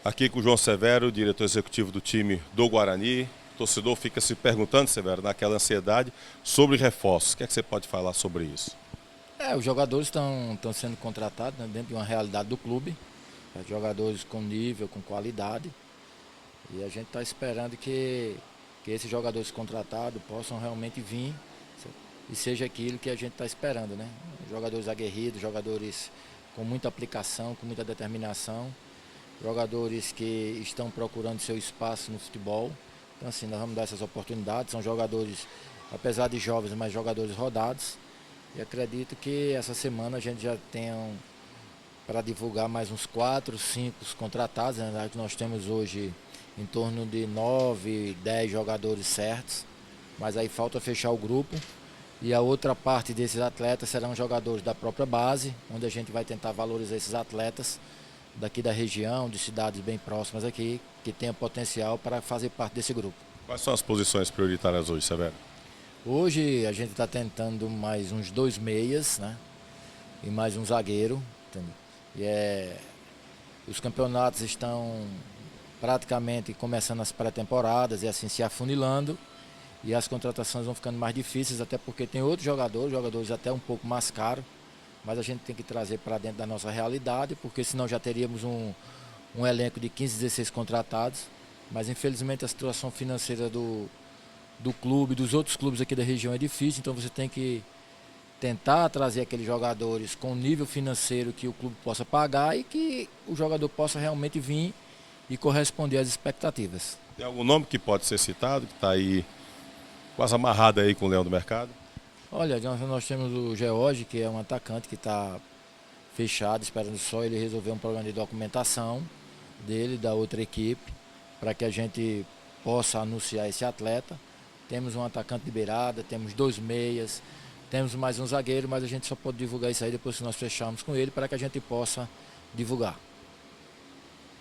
Aqui com o João Severo, diretor executivo do time do Guarani. O torcedor fica se perguntando, Severo, naquela ansiedade, sobre reforços. O que é que você pode falar sobre isso? Os jogadores estão sendo contratados, né, dentro de uma realidade do clube. Jogadores com nível, com qualidade. E a gente está esperando que esses jogadores contratados possam realmente vir e seja aquilo que a gente está esperando, né? Jogadores aguerridos, jogadores com muita aplicação, com muita determinação, jogadores que estão procurando seu espaço no futebol. Então assim, nós vamos dar essas oportunidades, são jogadores, apesar de jovens, mas jogadores rodados. E acredito que essa semana a gente já tenha para divulgar mais uns 4, 5 contratados. Na verdade, nós temos hoje em torno de 9, 10 jogadores certos, mas aí falta fechar o grupo. E a outra parte desses atletas serão jogadores da própria base, onde a gente vai tentar valorizar esses atletas daqui da região, de cidades bem próximas aqui, que tenham potencial para fazer parte desse grupo. Quais são as posições prioritárias hoje, Severo? Hoje a gente está tentando mais uns 2 meias, né? E mais um zagueiro. Entendeu? Os campeonatos estão praticamente começando as pré-temporadas e assim se afunilando. E as contratações vão ficando mais difíceis, até porque tem outros jogadores até um pouco mais caros. Mas a gente tem que trazer para dentro da nossa realidade, porque senão já teríamos um elenco de 15, 16 contratados. Mas infelizmente a situação financeira do clube, dos outros clubes aqui da região é difícil, então você tem que tentar trazer aqueles jogadores com nível financeiro que o clube possa pagar e que o jogador possa realmente vir e corresponder às expectativas. Tem algum nome que pode ser citado, que está aí quase amarrado aí com o Leão do Mercado? Olha, nós temos o George, que é um atacante que está fechado, esperando só ele resolver um problema de documentação dele, da outra equipe, para que a gente possa anunciar esse atleta. Temos um atacante de beirada, temos 2 meias, temos mais um zagueiro, mas a gente só pode divulgar isso aí depois que nós fecharmos com ele, para que a gente possa divulgar.